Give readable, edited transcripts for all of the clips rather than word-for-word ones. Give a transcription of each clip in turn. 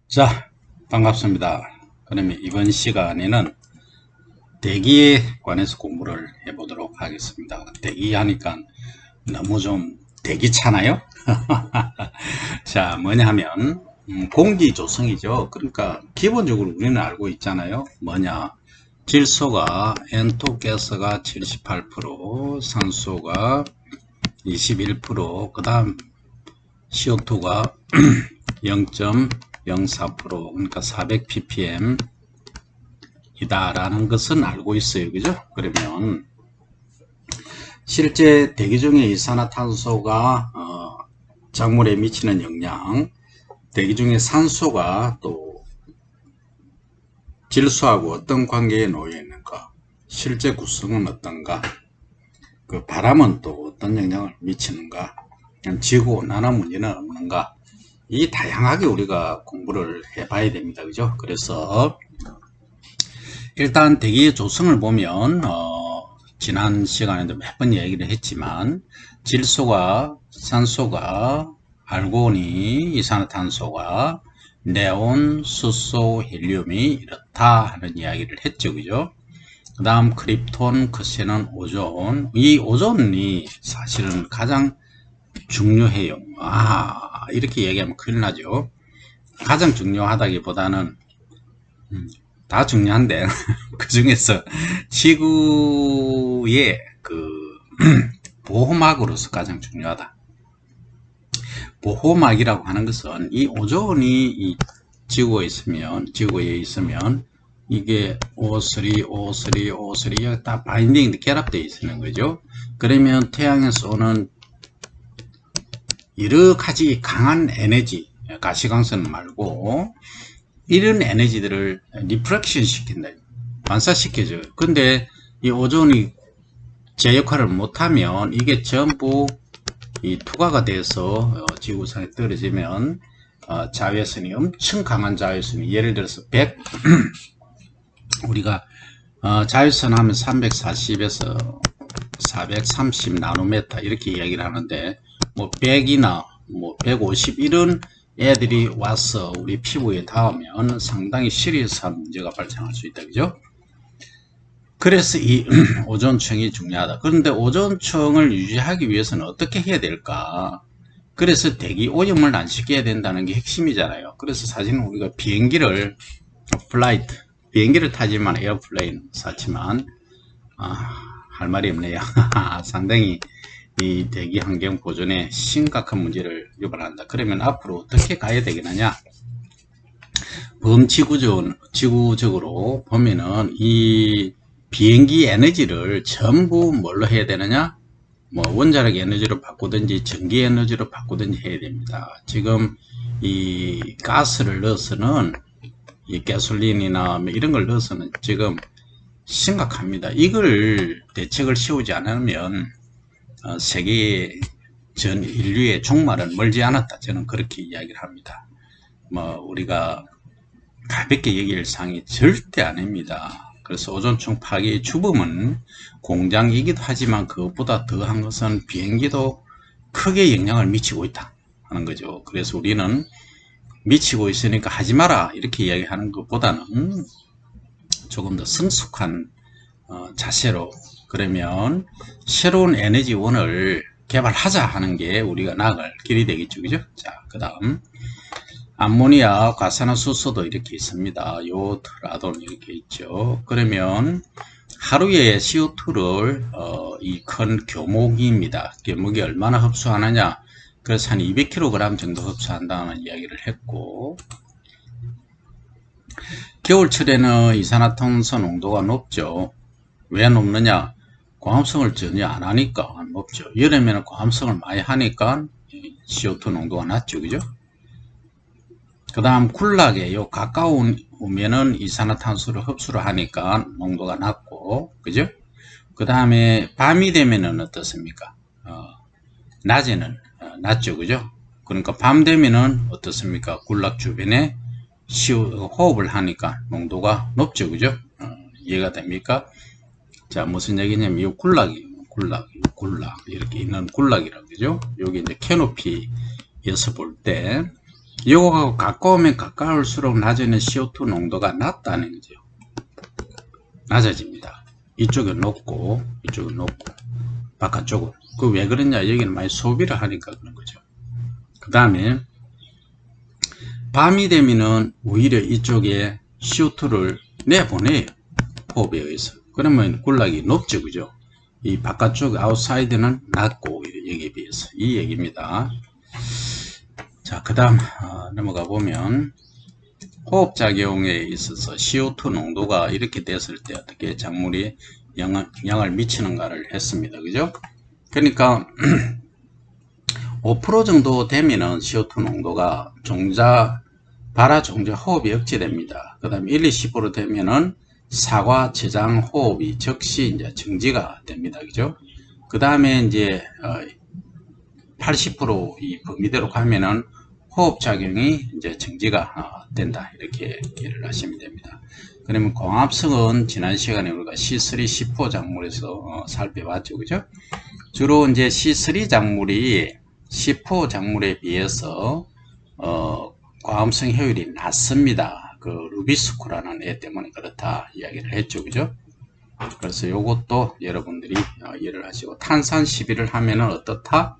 자, 반갑습니다. 그러면 이번 시간에는 대기에 관해서 공부를 해보도록 하겠습니다. 대기하니까 너무 좀 대기차나요? 자, 뭐냐 하면 공기 조성이죠. 그러니까 기본적으로 우리는 알고 있잖아요. 뭐냐, 질소가 N2 가스가 78%, 산소가 21%, 그 다음 CO2가 0.04% 그러니까 400 ppm 이다라는 것은 알고 있어요. 그죠? 그러면 실제 대기 중에 이산화탄소가 작물에 미치는 영향, 대기 중에 산소가 또 질소하고 어떤 관계에 놓여 있는가, 실제 구성은 어떤가, 그 바람은 또 어떤 영향을 미치는가, 지구온난화 문제는 없는가, 이 다양하게 우리가 공부를 해봐야 됩니다. 그죠? 그래서 일단 대기의 조성을 보면 지난 시간에도 몇 번 얘기를 했지만 질소가 산소가 알고니 이산화탄소가 네온 수소 헬륨이 이렇다 하는 이야기를 했죠. 그죠? 그 다음 크립톤 크세논 오존, 이 오존이 사실은 가장 중요해요. 이렇게 얘기하면 큰일 나죠. 가장 중요하다기보다는 다 중요한데 그 중에서 지구의 그 보호막으로서 가장 중요하다. 보호막이라고 하는 것은 이 오존이 이 지구에 있으면 이게 O3, O3, O3 다 바인딩 결합되어 있는 거죠. 그러면 태양에서 오는 여러 가지 강한 에너지, 가시광선 말고 이런 에너지들을 리프렉션 시킨다. 반사시켜줘요. 근데 이 오존이 제 역할을 못하면 이게 전부 이 투과가 돼서 지구상에 떨어지면 자외선이 엄청 강한 자외선이 예를 들어서 100 우리가 자외선 하면 340에서 430 나노메타 이렇게 이야기를 하는데 뭐 100이나 뭐 150 이런 애들이 와서 우리 피부에 닿으면 상당히 시리어스한 문제가 발생할 수 있다. 그죠? 그래서 이 오존층이 중요하다. 그런데 오존층을 유지하기 위해서는 어떻게 해야 될까? 그래서 대기 오염을 안 시켜야 된다는 게 핵심이잖아요. 그래서 사실은 우리가 비행기를 타지만 에어플레인 샀지만 할 말이 없네요. 상당히 이 대기 환경 보존에 심각한 문제를 유발한다. 그러면 앞으로 어떻게 가야 되겠느냐? 지구적으로 보면은 이 비행기 에너지를 전부 뭘로 해야 되느냐? 뭐 원자력 에너지로 바꾸든지 전기 에너지로 바꾸든지 해야 됩니다. 지금 이 가스를 넣어서는 이 가솔린이나 뭐 이런 걸 넣어서는 지금 심각합니다. 이걸 대책을 세우지 않으면 세계 전 인류의 종말은 멀지 않았다. 저는 그렇게 이야기를 합니다. 뭐 우리가 가볍게 얘기할 사항이 절대 아닙니다. 그래서 오존층 파괴의 주범은 공장이기도 하지만 그것보다 더한 것은 비행기도 크게 영향을 미치고 있다 하는 거죠. 그래서 우리는 미치고 있으니까 하지 마라 이렇게 이야기하는 것보다는 조금 더 성숙한 자세로 그러면 새로운 에너지원을 개발하자 하는 게 우리가 나아갈 길이 되겠죠. 그죠? 자, 그 다음 암모니아, 과산화수소도 이렇게 있습니다. 요오트, 라돈 이렇게 있죠. 그러면 하루에 CO2를 이 큰 교목입니다. 교목이 얼마나 흡수하느냐? 그래서 한 200kg 정도 흡수한다는 이야기를 했고 겨울철에는 이산화탄소 농도가 높죠. 왜 높느냐? 광합성을 전혀 안 하니까 높죠. 여름에는 광합성을 많이 하니까 CO2 농도가 낮죠. 그죠? 그 다음 굴락에 요 가까우면은 이산화탄소를 흡수를 하니까 농도가 낮고 그죠? 그 다음에 밤이 되면은 어떻습니까? 낮에는 낮죠. 그죠? 그러니까 밤 되면은 어떻습니까? 굴락 주변에 호흡을 하니까 농도가 높죠. 그죠? 이해가 됩니까? 자, 무슨 얘기냐면 이 굴락 이렇게 있는 굴락이라고 그죠? 여기 이제 캐노피에서 볼 때 이거하고 가까우면 가까울수록 낮에는 CO2 농도가 낮다는 거죠. 낮아집니다. 이쪽은 높고 이쪽은 높고 바깥쪽은. 그 왜 그러냐, 여기는 많이 소비를 하니까 그런 거죠. 그 다음에 밤이 되면은 오히려 이쪽에 CO2를 내보내요. 호흡에 의해서. 그러면 굴락이 높죠, 그죠? 이 바깥쪽 아웃사이드는 낮고 여기에 비해서 이 얘기입니다. 자, 그 다음 넘어가 보면 호흡작용에 있어서 CO2 농도가 이렇게 됐을 때 어떻게 작물이 영향을 미치는가를 했습니다. 그죠? 그러니까 5% 정도 되면은 CO2 농도가 발화 종자 호흡이 억제됩니다. 그 다음에 1, 20% 되면은 사과 저장 호흡이 즉시 이제 정지가 됩니다. 그죠? 그 다음에 이제 80%이 범위대로 가면은 호흡작용이 이제 정지가 된다. 이렇게 이해를 하시면 됩니다. 그러면 광합성은 지난 시간에 우리가 C3, C4 작물에서 살펴봤죠. 그죠? 주로 이제 C3 작물이 C4 작물에 비해서 광합성 효율이 낮습니다. 그 루비스코라는 애 때문에 그렇다 이야기를 했죠. 그죠? 그래서 요것도 여러분들이 이해를 하시고, 탄산 시비를 하면은 어떻다?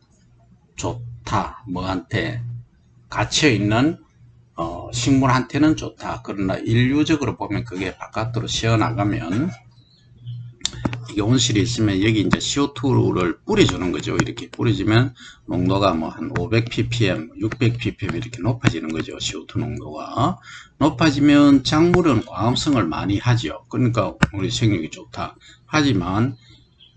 좋다. 뭐한테? 갇혀있는 식물한테는 좋다. 그러나 인류적으로 보면 그게 바깥으로 새어나가면 이게 온실이 있으면 여기 이제 CO2를 뿌려주는 거죠. 이렇게 뿌려주면 농도가 뭐 한 500ppm, 600ppm 이렇게 높아지는 거죠. CO2 농도가. 높아지면 작물은 광합성을 많이 하죠. 그러니까 우리 생육이 좋다. 하지만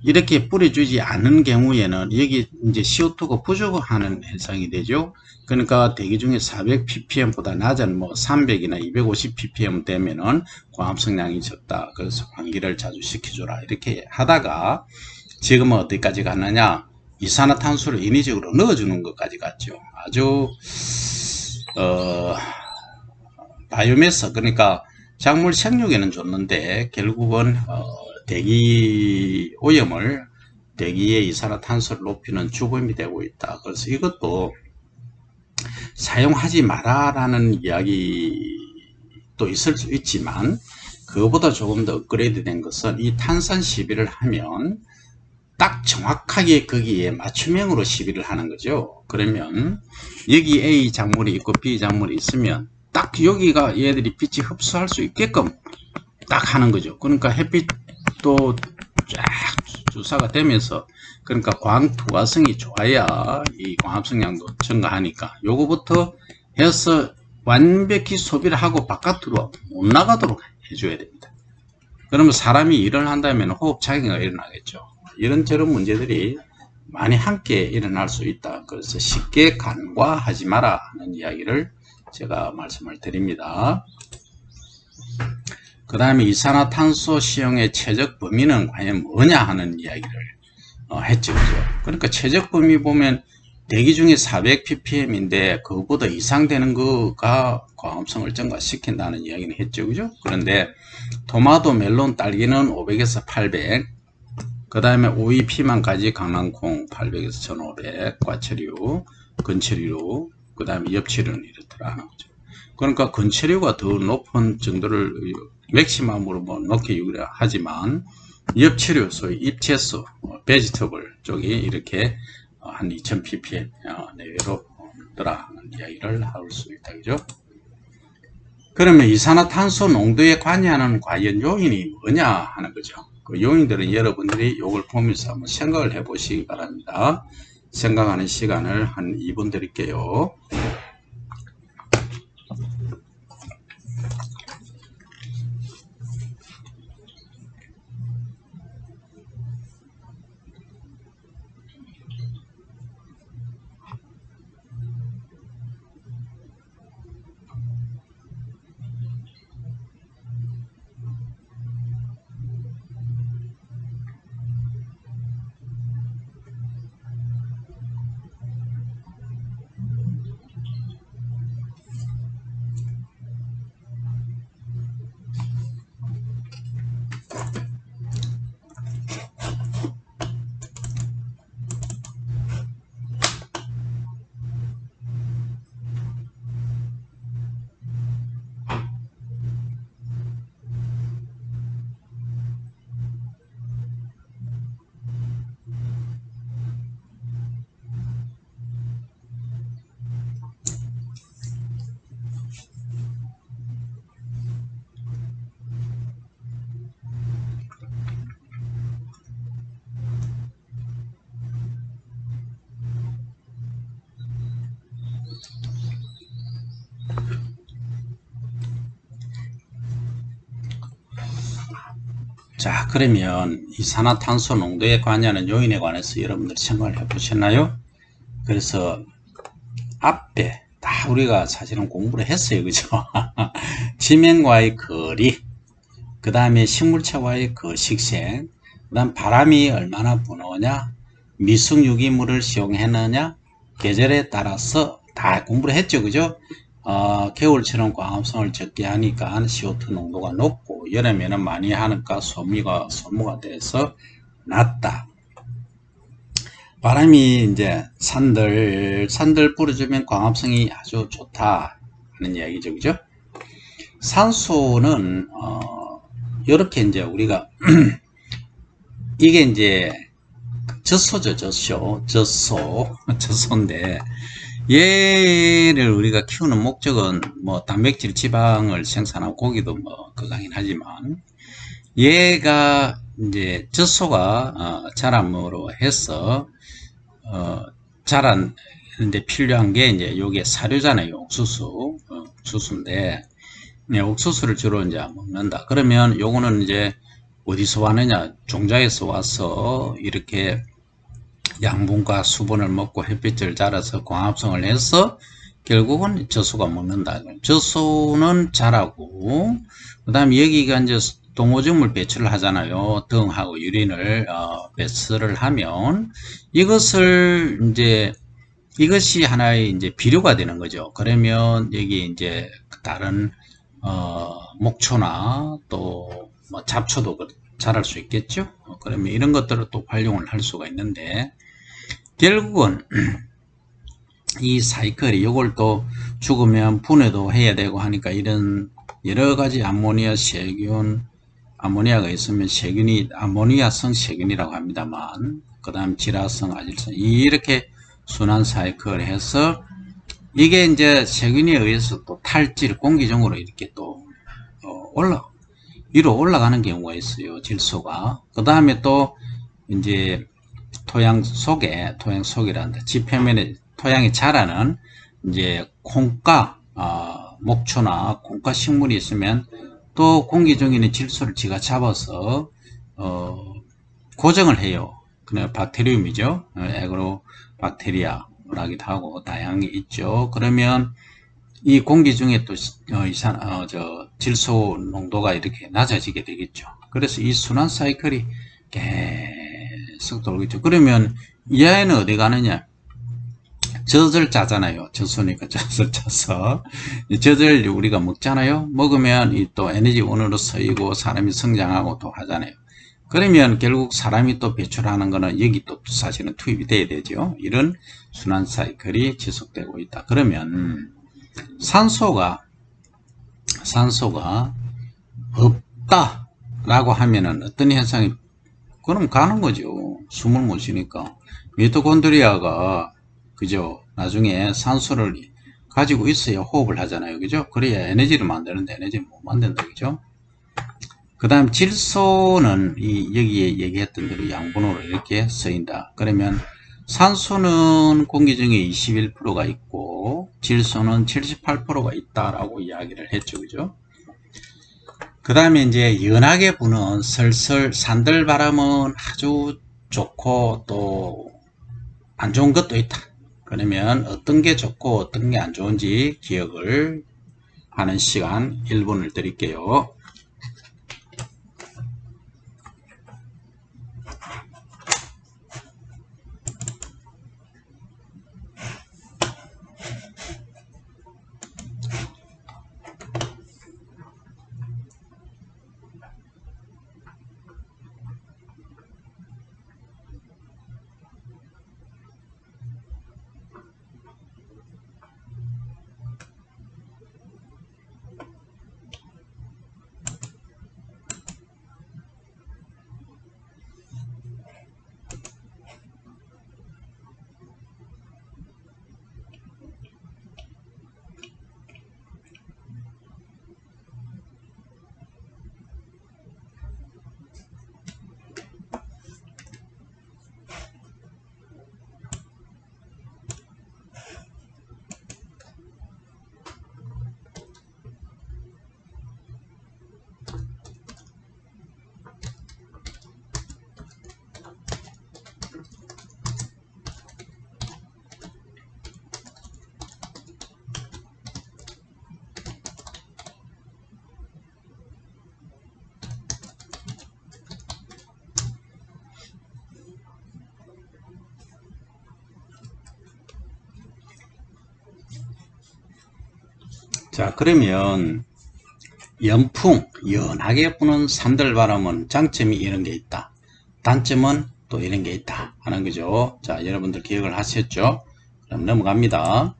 이렇게 뿌려주지 않은 경우에는 여기 이제 CO2가 부족하는 현상이 되죠. 그러니까 대기 중에 400ppm보다 낮은 뭐 300이나 250ppm 되면은 광합성량이 적다. 그래서 환기를 자주 시켜줘라. 이렇게 하다가 지금은 어디까지 갔느냐? 이산화탄소를 인위적으로 넣어주는 것까지 갔죠. 아주 바이오매스, 그러니까 작물 생육에는 좋는데 결국은 대기 오염을, 대기의 이산화탄소를 높이는 주범이 되고 있다. 그래서 이것도 사용하지 마라라는 이야기도 있을 수 있지만, 그거보다 조금 더 업그레이드 된 것은 이 탄산 시비를 하면 딱 정확하게 거기에 맞춤형으로 시비를 하는 거죠. 그러면 여기 A 작물이 있고 B 작물이 있으면 딱 여기가 얘들이 빛이 흡수할 수 있게끔 딱 하는 거죠. 그러니까 햇빛도 쫙 주사가 되면서, 그러니까 광 투과성이 좋아야 이 광합성량도 증가하니까 요거부터 해서 완벽히 소비를 하고 바깥으로 못 나가도록 해줘야 됩니다. 그러면 사람이 일을 한다면 호흡장애가 일어나겠죠. 이런저런 문제들이 많이 함께 일어날 수 있다. 그래서 쉽게 간과하지 마라 하는 이야기를 제가 말씀을 드립니다. 그 다음에 이산화탄소 시용의 최적 범위는 과연 뭐냐 하는 이야기를 했죠. 그죠? 그러니까 최적 범위 보면 대기 중에 400ppm인데 그거보다 이상 되는 거가 광합성을 증가시킨다는 이야기는 했죠. 그죠? 그런데 토마토, 멜론, 딸기는 500에서 800, 그 다음에 오이, 피망까지, 강낭콩 800에서 1500, 과체류, 건체류, 그 다음에 엽체류는 이렇더라 하는 거죠. 그러니까 건체류가 더 높은 정도를 맥시멈으로 뭐 높게 유기를 하지만 엽체류, 소위 잎채소, 베지터블 쪽이 이렇게 한 2000ppm 내외로 더라는 이야기를 할 수 있다. 그죠? 그러면 이산화탄소 농도에 관여하는 과연 요인이 뭐냐 하는 거죠. 그 요인들은 여러분들이 이걸 보면서 한번 생각을 해 보시기 바랍니다. 생각하는 시간을 한 2분 드릴게요. 자, 그러면 이산화탄소 농도에 관여하는 요인에 관해서 여러분들 생각을 해보셨나요? 그래서 앞에 다 우리가 사실은 공부를 했어요. 그죠? 지면과의 거리, 그 다음에 식물체와의 그 식생, 그 다음 바람이 얼마나 부느냐, 미생유기물을 사용했느냐, 계절에 따라서 다 공부를 했죠. 그죠? 겨울처럼 광합성을 적게 하니까 CO2 농도가 높고, 여름에는 많이 하니까 소모가 돼서 낮다. 바람이 이제 산들 불어주면 광합성이 아주 좋다 하는 이야기죠. 그죠? 산소는 이렇게 이제 우리가 이게 이제 젖소죠. 젖소인데 얘를 우리가 키우는 목적은 뭐 단백질 지방을 생산하고 고기도 뭐 그거긴 하지만 얘가 이제 젖소가 자람으로 해서 자라는데 필요한 게 이제 요게 사료잖아요. 옥수수인데 네, 옥수수를 주로 이제 먹는다. 그러면 요거는 이제 어디서 왔느냐? 종자에서 와서 이렇게 양분과 수분을 먹고 햇빛을 자라서 광합성을 해서 결국은 젖소가 먹는다. 젖소는 자라고, 그 다음에 여기가 이제 동오줌을 배출을 하잖아요. 등하고 유린을 배출을 하면 이것이 하나의 이제 비료가 되는 거죠. 그러면 여기 이제 다른 목초나 또 뭐 잡초도 자랄 수 있겠죠. 그러면 이런 것들을 또 활용을 할 수가 있는데 결국은 이 사이클이 이걸 또 죽으면 분해도 해야 되고 하니까 이런 여러 가지 암모니아 세균, 아모니아가 있으면 세균이 아모니아성 세균이라고 합니다만 그 다음 지라성, 아질성 이렇게 순환 사이클을 해서 이게 이제 세균에 의해서 또 탈질 공기 중으로 이렇게 또 위로 올라가는 경우가 있어요. 질소가. 그 다음에 또 이제 토양 속이란다. 지표면에 토양이 자라는 이제 콩가, 목초나 콩가 식물이 있으면 또 공기 중에 있는 질소를 지가 잡아서, 고정을 해요. 그냥 박테리움이죠. 에그로 박테리아라기도 하고 다양한 게 있죠. 그러면 이 공기 중에 또 질소 농도가 이렇게 낮아지게 되겠죠. 그래서 이 순환 사이클이 계속 돌겠죠. 그러면 이 아이는 어디 가느냐? 젖을 짜잖아요. 젖소니까 젖을 짜서 젖을 우리가 먹잖아요. 먹으면 이 또 에너지원으로 쓰이고 사람이 성장하고 또 하잖아요. 그러면 결국 사람이 또 배출하는 거는 여기 또 사실은 투입이 돼야 되죠. 이런 순환 사이클이 지속되고 있다. 그러면 산소가 없다라고 하면은 어떤 현상이 그럼 가는 거죠. 숨을 못 쉬니까. 미토콘드리아가 그죠? 나중에 산소를 가지고 있어야 호흡을 하잖아요. 그죠? 그래야 에너지를 만드는데 에너지를 못 만든다. 그죠? 그 다음 질소는 여기에 얘기했던 대로 양분으로 이렇게 쓰인다. 그러면 산소는 공기 중에 21%가 있고 질소는 78%가 있다라고 이야기를 했죠. 그죠? 그 다음에 이제 연하게 부는 설설 산들바람은 아주 좋고 또 안 좋은 것도 있다. 그러면 어떤 게 좋고 어떤 게 안 좋은지 기억을 하는 시간 1분을 드릴게요. 자, 그러면 연풍, 연하게 부는 산들바람은 장점이 이런 게 있다. 단점은 또 이런 게 있다 하는 거죠. 자, 여러분들 기억을 하셨죠? 그럼 넘어갑니다.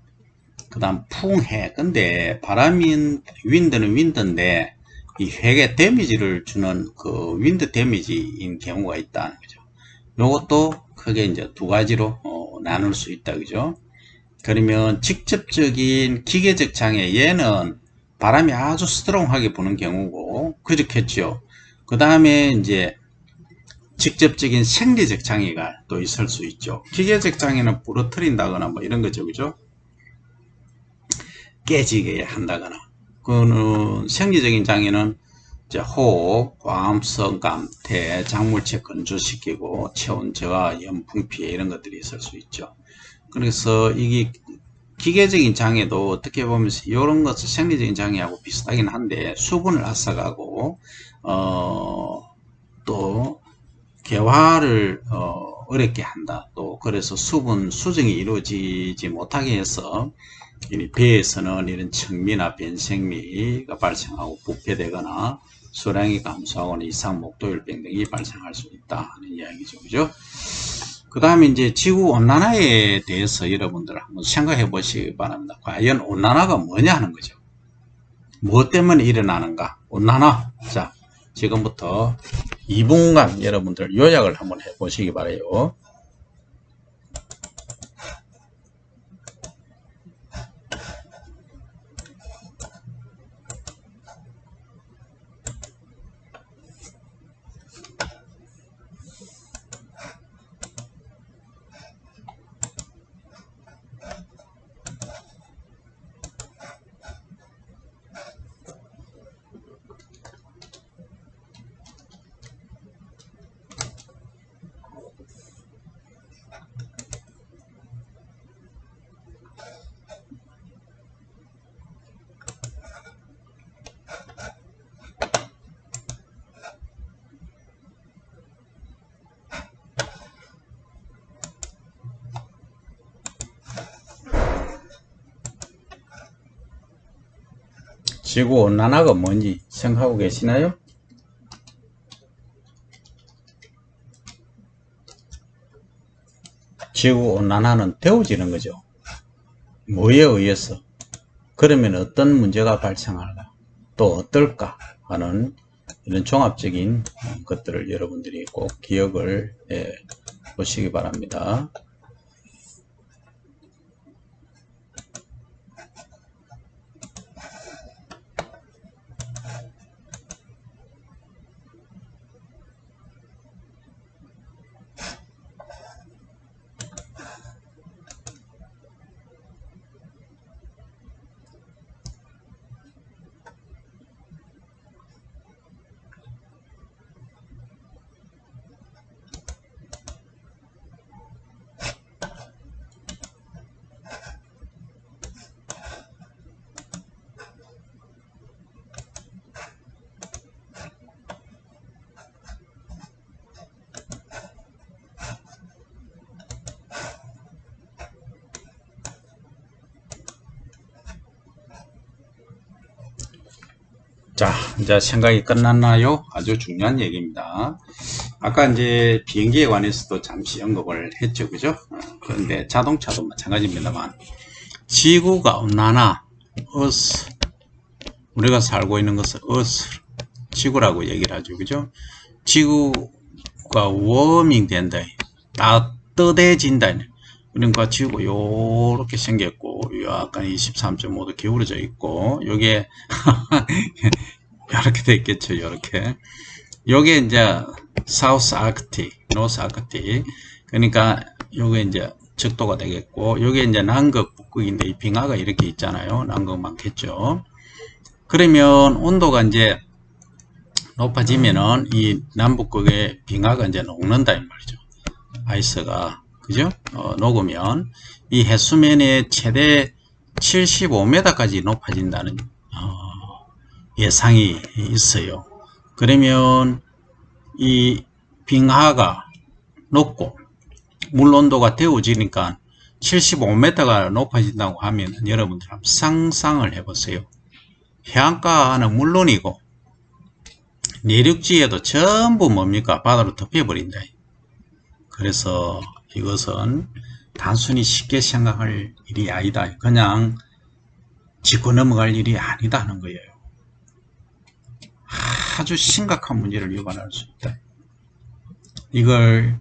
그 다음 풍해. 근데 바람인 윈드는 윈드인데 이 핵에 데미지를 주는 그 윈드 데미지인 경우가 있다는 거죠. 요것도 크게 이제 두 가지로 나눌 수 있다, 그죠? 그러면 직접적인 기계적 장애, 얘는 바람이 아주 스트롱하게 부는 경우고 그렇겠죠. 그 다음에 이제 직접적인 생리적 장애가 또 있을 수 있죠. 기계적 장애는 부러뜨린다거나 뭐 이런 거죠, 그죠? 깨지게 한다거나. 그거는 생리적인 장애는 이제 호흡, 과음성 감퇴, 작물체 건조시키고 체온 저하, 연풍 피해 이런 것들이 있을 수 있죠. 그래서 이게 기계적인 장애도 어떻게 보면 이런 것은 생리적인 장애하고 비슷하긴 한데 수분을 앗아가고 또 개화를 어렵게 한다. 또 그래서 수분 수정이 이루어지지 못하게 해서 배에서는 이런 청미나 변생미가 발생하고 부패되거나 수량이 감소하거나 이상 목도혈병 등이 발생할 수 있다 하는 이야기죠, 그죠? 그 다음에 이제 지구 온난화에 대해서 여러분들 한번 생각해 보시기 바랍니다. 과연 온난화가 뭐냐 하는 거죠. 무엇 때문에 일어나는가? 온난화. 자, 지금부터 2분간 여러분들 요약을 한번 해 보시기 바라요. 지구온난화가 뭔지 생각하고 계시나요? 지구온난화는 데워지는 거죠. 뭐에 의해서? 그러면 어떤 문제가 발생할까? 또 어떨까? 하는 이런 종합적인 것들을 여러분들이 꼭 기억을 해 보시기 바랍니다. 자, 이제 생각이 끝났나요? 아주 중요한 얘기입니다. 아까 이제 비행기에 관해서도 잠시 언급을 했죠, 그죠? 그런데 자동차도 마찬가지입니다만, 지구가 온난화, 어스, 우리가 살고 있는 것을 어스, 지구라고 얘기를 하죠, 그죠? 지구가 워밍 된다, 따뜻해진다. 그러니까 지구가 요렇게 생겼고, 약간 23.5도 기울어져 있고, 요게, 이렇게 돼 있겠죠, 요렇게. 요게 이제, 사우스 아크틱, 노스 아크틱. 그러니까, 요게 이제 적도가 되겠고, 요게 이제 남극, 북극인데, 이 빙하가 이렇게 있잖아요. 남극 많겠죠. 그러면 온도가 이제 높아지면은, 이 남북극의 빙하가 이제 녹는다, 이 말이죠. 아이스가. 그죠? 녹으면 이 해수면의 최대 75m까지 높아진다는 예상이 있어요. 그러면 이 빙하가 녹고 물 온도가 데워지니까 75m가 높아진다고 하면 여러분들 한번 상상을 해보세요. 해안가는 물론이고 내륙지에도 전부 뭡니까? 바다로 덮여버린다. 그래서 이것은 단순히 쉽게 생각할 일이 아니다. 그냥 짚고 넘어갈 일이 아니다는 거예요. 아주 심각한 문제를 유발할 수 있다. 이걸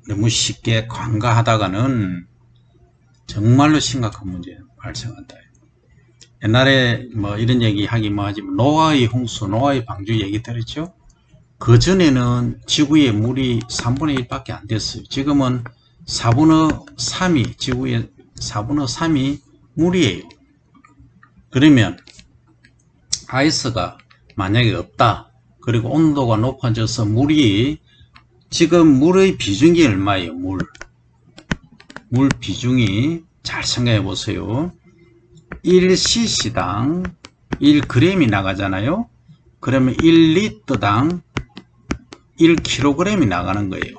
너무 쉽게 관가하다가는 정말로 심각한 문제가 발생한다. 옛날에 뭐 이런 얘기 하기 뭐 하지만 노아의 홍수, 노아의 방주 얘기 들었죠? 그 전에는 지구의 물이 3분의 1밖에 안 됐어요. 지금은 4분의 3이, 지구의 4분의 3이 물이에요. 그러면 아이스가 만약에 없다. 그리고 온도가 높아져서 물이, 지금 물의 비중이 얼마예요? 물 비중이 잘 생각해 보세요. 1cc당 1g이 나가잖아요. 그러면 1리터당 1kg이 나가는 거예요.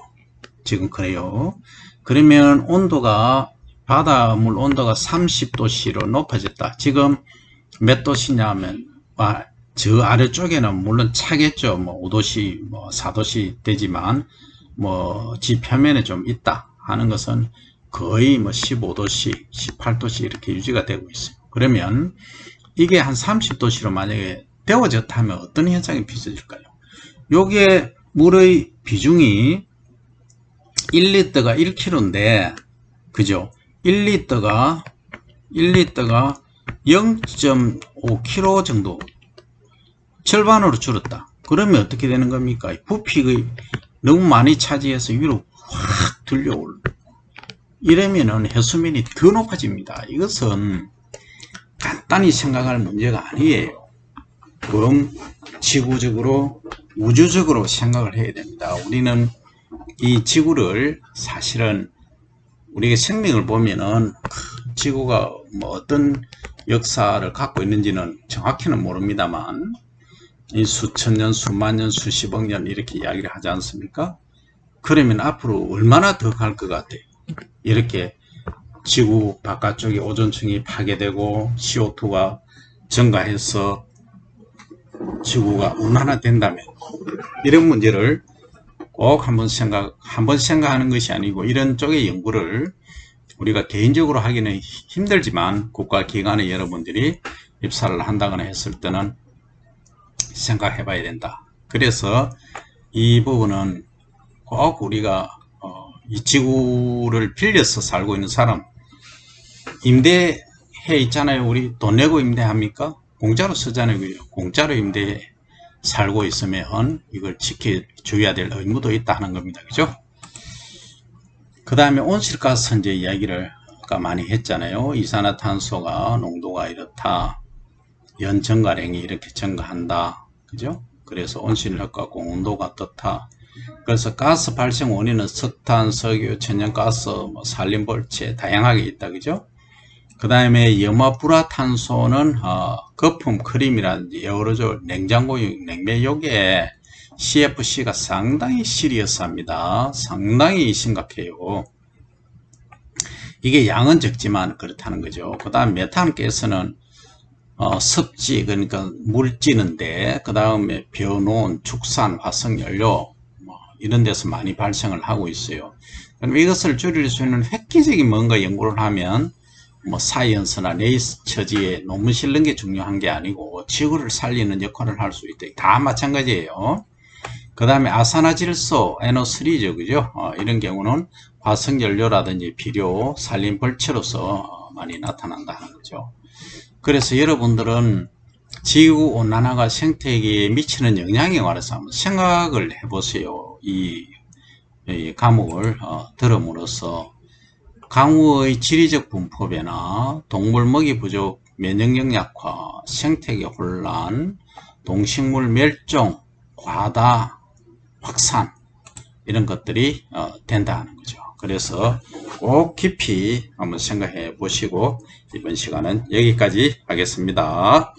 지금 그래요. 그러면 온도가, 바닷물 온도가 30도씨로 높아졌다. 지금 몇 도씨냐 하면, 저 아래쪽에는 물론 차겠죠. 뭐 5도씨, 뭐 4도씨 되지만, 뭐 지표면에 좀 있다 하는 것은 거의 뭐 15도씨, 18도씨 이렇게 유지가 되고 있어요. 그러면 이게 한 30도씨로 만약에 데워졌다면 어떤 현상이 빚어질까요? 요게 물의 비중이 1리터가 1kg인데, 그죠? 1리터가 0.5kg 정도, 절반으로 줄었다. 그러면 어떻게 되는 겁니까? 부피가 너무 많이 차지해서 위로 확 들려올. 이러면은 해수면이 더 높아집니다. 이것은 간단히 생각할 문제가 아니에요. 그럼 지구적으로, 우주적으로 생각을 해야 됩니다. 우리는 이 지구를 사실은 우리가 생명을 보면은 지구가 뭐 어떤 역사를 갖고 있는지는 정확히는 모릅니다만, 이 수천 년, 수만 년, 수십억 년 이렇게 이야기를 하지 않습니까? 그러면 앞으로 얼마나 더 갈 것 같아요? 이렇게 지구 바깥쪽에 오존층이 파괴되고 CO2가 증가해서 지구가 온난화된다면, 이런 문제를 꼭 한번 생각하는 것이 아니고, 이런 쪽의 연구를 우리가 개인적으로 하기는 힘들지만 국가기관의 여러분들이 입사를 한다거나 했을 때는 생각해 봐야 된다. 그래서 이 부분은 꼭 우리가 이 지구를 빌려서 살고 있는 사람, 임대해 있잖아요. 우리 돈 내고 임대합니까? 공짜로 쓰잖아요. 공짜로 임대해 살고 있으면 이걸 지켜줘야 될 의무도 있다 하는 겁니다. 그죠? 그 다음에 온실가스 이제 이야기를 아까 많이 했잖아요. 이산화탄소가 농도가 이렇다. 연 증가량이 이렇게 증가한다. 그죠? 그래서 온실효과 공온도가 어떻다. 그래서 가스 발생 원인은 석탄, 석유, 천연가스, 뭐 산림벌채 다양하게 있다. 그죠? 그 다음에 염화불화탄소는 거품 크림이라든지 에어로졸, 냉장고용, 냉매욕에 CFC가 상당히 시리어스합니다. 상당히 심각해요. 이게 양은 적지만 그렇다는 거죠. 그 다음 메탄가스는 습지, 그러니까 물찌는데, 그 다음에 변온, 축산, 화석연료 뭐 이런 데서 많이 발생을 하고 있어요. 그럼 이것을 줄일 수 있는 획기적인 뭔가 연구를 하면 뭐 사이언스나 네이처지에 논문 실는 게 중요한 게 아니고 지구를 살리는 역할을 할 수 있다. 다 마찬가지예요. 그 다음에 아산화질소 NO3죠. 그죠? 이런 경우는 화석연료라든지 비료, 산림벌채로서 많이 나타난다는 거죠. 그래서 여러분들은 지구온난화가 생태계에 미치는 영향에 관해서 한번 생각을 해보세요. 이 과목을 들음으로써 강우의 지리적 분포 변화, 동물 먹이 부족, 면역력 약화, 생태계 혼란, 동식물 멸종, 과다 확산, 이런 것들이 된다는 거죠. 그래서 꼭 깊이 한번 생각해 보시고 이번 시간은 여기까지 하겠습니다.